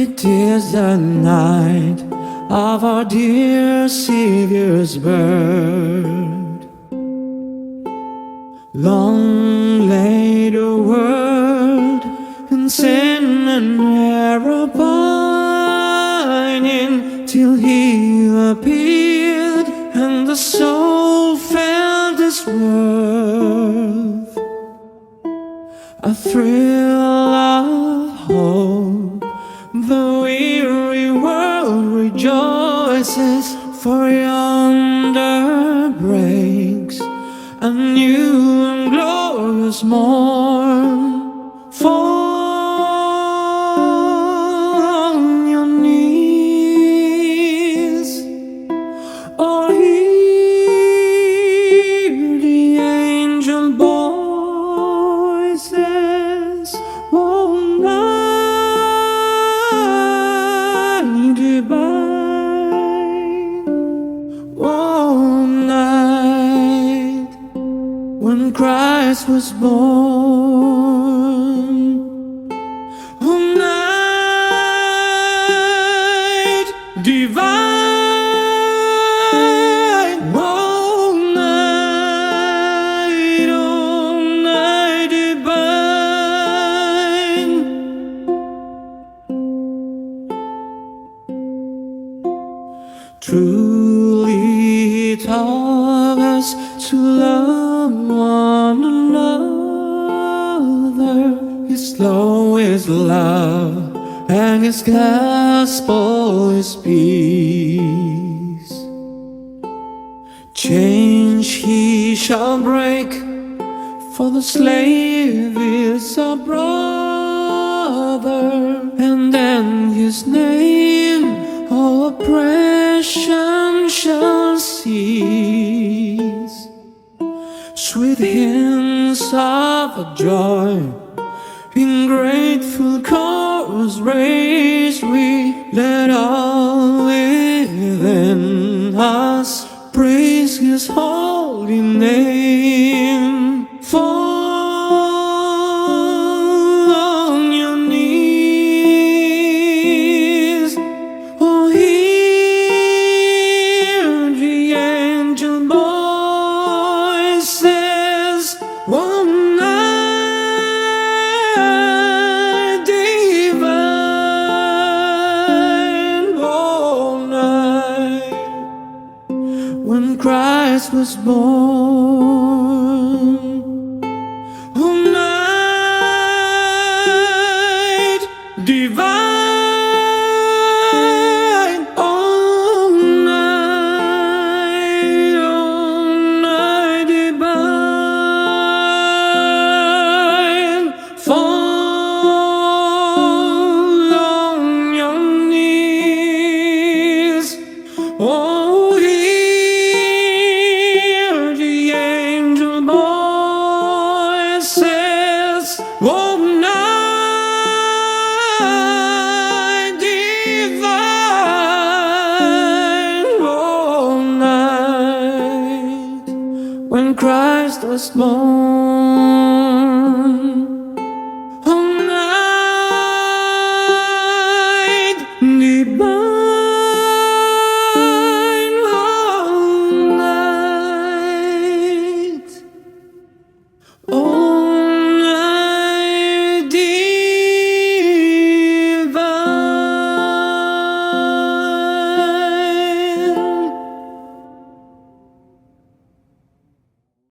It is the night of our dear Savior's birth. Long lay the world in sin and error pining, till He appeared and the soul felt His worth. A thrill of hope, the weary world rejoices, for yonder breaks a new and glorious morn. Fall on your knees, or hear the angel voices. Oh, night divine, oh, night when Christ was born. Oh, night divine, oh, night divine. Truly taught us to love one another. His law is love, and His gospel is peace. Change He shall break, for the slave is a brother, and then His name all oppression shall cease. Sweet hymns of joy in grateful chorus raise we, let all within us praise His holy name. Fall on your knees, oh, hear the angel voices. One night divine, oh, night when Christ was born. Oh, night divine, oh, night divine. Fall on your knees, oh, hear the angel voices. Oh, night divine, oh, night when Christ was born.